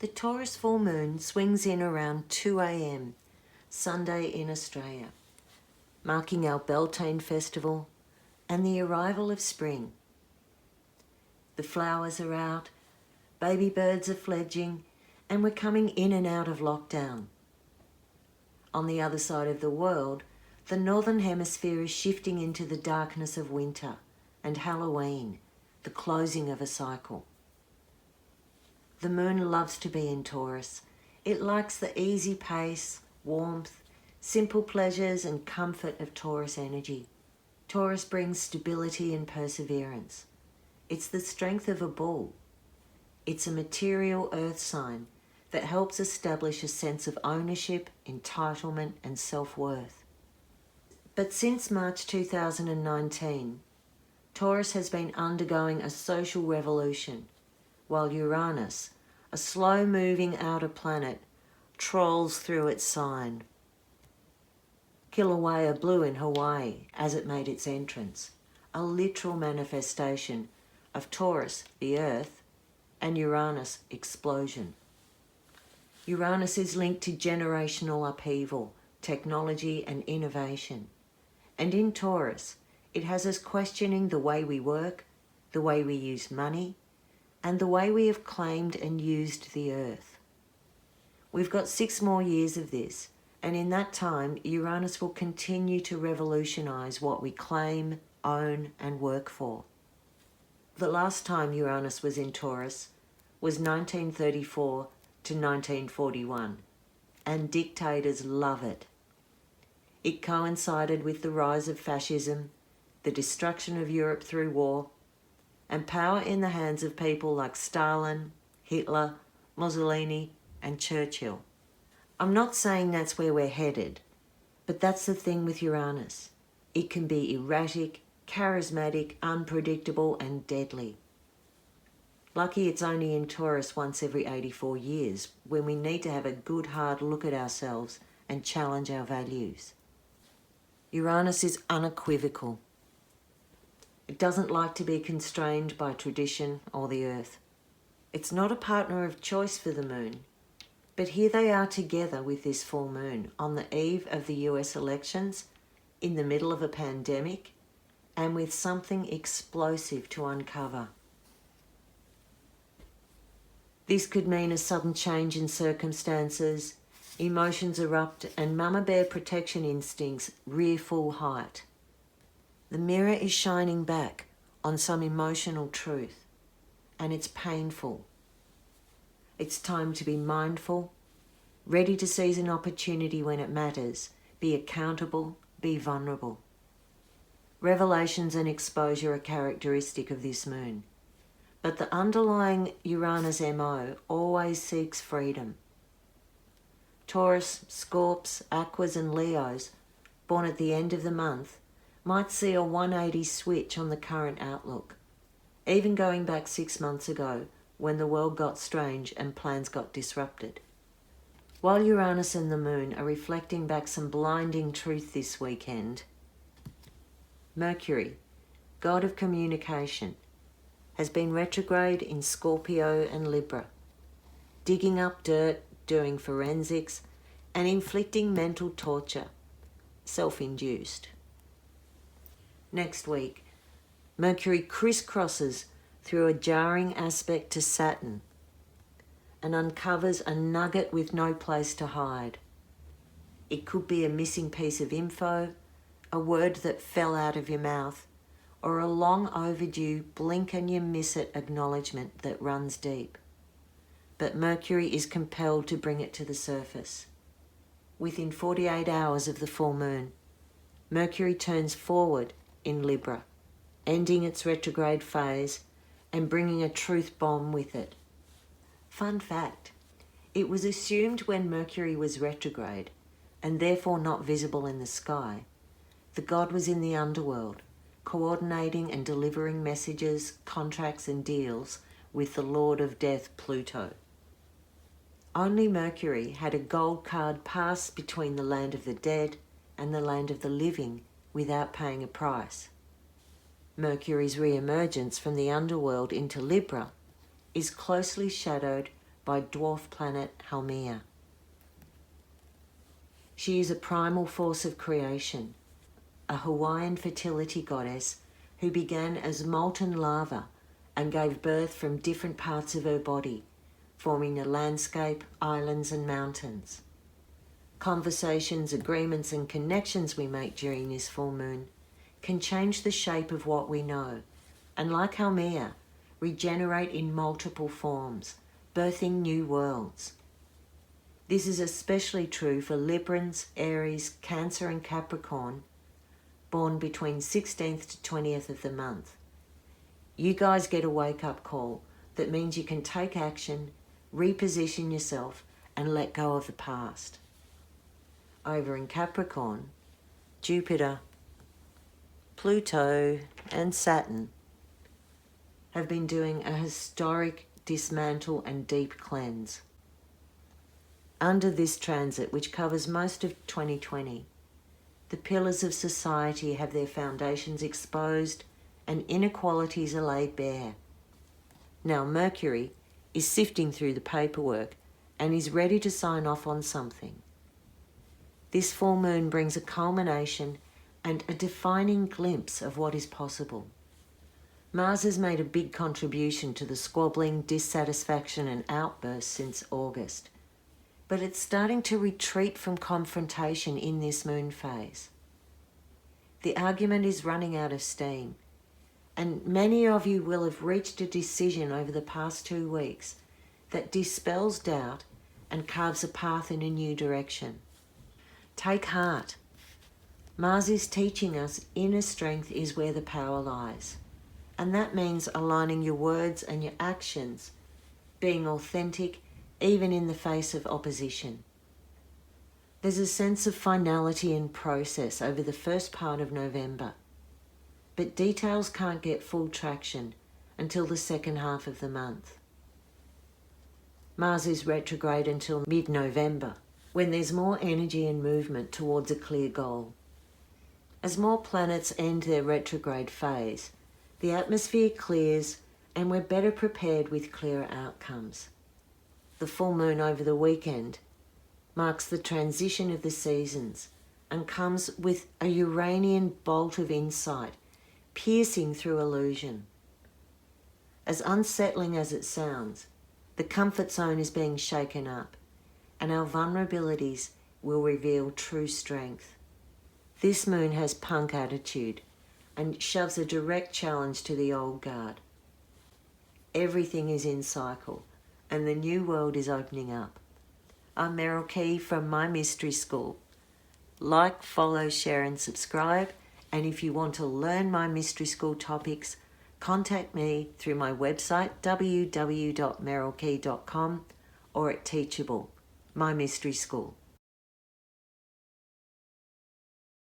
The Taurus full moon swings in around 2 a.m, Sunday in Australia, marking our Beltane festival and the arrival of spring. The flowers are out, baby birds are fledging, and we're coming in and out of lockdown. On the other side of the world, the Northern Hemisphere is shifting into the darkness of winter and Halloween, the closing of a cycle. The moon loves to be in Taurus. It likes the easy pace, warmth, simple pleasures and comfort of Taurus energy. Taurus brings stability and perseverance. It's the strength of a bull. It's a material earth sign that helps establish a sense of ownership, entitlement and self-worth. But since March 2019, Taurus has been undergoing a social revolution, while Uranus, a slow-moving outer planet, trolls through its sign. Kilauea blew in Hawaii as it made its entrance, a literal manifestation of Taurus, the Earth, and Uranus, explosion. Uranus is linked to generational upheaval, technology and innovation. And in Taurus, it has us questioning the way we work, the way we use money, and the way we have claimed and used the Earth. We've got 6 more years of this, and in that time, Uranus will continue to revolutionise what we claim, own, and work for. The last time Uranus was in Taurus was 1934 to 1941, and dictators love it. It coincided with the rise of fascism, the destruction of Europe through war, and power in the hands of people like Stalin, Hitler, Mussolini, and Churchill. I'm not saying that's where we're headed, but that's the thing with Uranus. It can be erratic, charismatic, unpredictable, and deadly. Lucky it's only in Taurus once every 84 years, when we need to have a good hard look at ourselves and challenge our values. Uranus is unequivocal. It doesn't like to be constrained by tradition or the Earth. It's not a partner of choice for the moon, but here they are together with this full moon on the eve of the US elections, in the middle of a pandemic, and with something explosive to uncover. This could mean a sudden change in circumstances, emotions erupt, and mama bear protection instincts rear full height. The mirror is shining back on some emotional truth, and it's painful. It's time to be mindful, ready to seize an opportunity when it matters, be accountable, be vulnerable. Revelations and exposure are characteristic of this moon, but the underlying Uranus MO always seeks freedom. Taurus, Scorps, Aquas and Leos, born at the end of the month, might see a 180 switch on the current outlook, even going back 6 months ago when the world got strange and plans got disrupted. While Uranus and the moon are reflecting back some blinding truth this weekend, Mercury, god of communication, has been retrograde in Scorpio and Libra, digging up dirt, doing forensics, and inflicting mental torture, self-induced. Next week, Mercury crisscrosses through a jarring aspect to Saturn and uncovers a nugget with no place to hide. It could be a missing piece of info, a word that fell out of your mouth, or a long overdue blink and you miss it acknowledgement that runs deep. But Mercury is compelled to bring it to the surface. Within 48 hours of the full moon, Mercury turns forward in Libra, ending its retrograde phase and bringing a truth bomb with it. Fun fact, it was assumed when Mercury was retrograde, and therefore not visible in the sky, the god was in the underworld, coordinating and delivering messages, contracts and deals with the Lord of Death, Pluto. Only Mercury had a gold card pass between the land of the dead and the land of the living without paying a price. Mercury's re-emergence from the underworld into Libra is closely shadowed by dwarf planet Haumea. She is a primal force of creation, a Hawaiian fertility goddess who began as molten lava and gave birth from different parts of her body, forming a landscape, islands and mountains. Conversations, agreements and connections we make during this full moon can change the shape of what we know, and like Haumea, regenerate in multiple forms, birthing new worlds. This is especially true for Librans, Aries, Cancer and Capricorn, born between 16th to 20th of the month. You guys get a wake-up call that means you can take action, reposition yourself and let go of the past. Over in Capricorn, Jupiter, Pluto and Saturn have been doing a historic dismantle and deep cleanse. Under this transit, which covers most of 2020, the pillars of society have their foundations exposed and inequalities are laid bare. Now Mercury is sifting through the paperwork and is ready to sign off on something. This full moon brings a culmination and a defining glimpse of what is possible. Mars has made a big contribution to the squabbling, dissatisfaction and outbursts since August, but it's starting to retreat from confrontation in this moon phase. The argument is running out of steam, and many of you will have reached a decision over the past 2 weeks that dispels doubt and carves a path in a new direction. Take heart. Mars is teaching us inner strength is where the power lies, and that means aligning your words and your actions, being authentic even in the face of opposition. There's a sense of finality and process over the first part of November, but details can't get full traction until the second half of the month. Mars is retrograde until mid-November, when there's more energy and movement towards a clear goal. As more planets end their retrograde phase, the atmosphere clears and we're better prepared with clearer outcomes. The full moon over the weekend marks the transition of the seasons and comes with a Uranian bolt of insight, piercing through illusion. As unsettling as it sounds, the comfort zone is being shaken up, and our vulnerabilities will reveal true strength. This moon has punk attitude and shoves a direct challenge to the old guard. Everything is in cycle, and the new world is opening up. I'm Merryl from My Mystery School. Like, follow, share and subscribe, and if you want to learn My Mystery School topics, contact me through my website www.merrylkey.com or at Teachable, My Mystery School.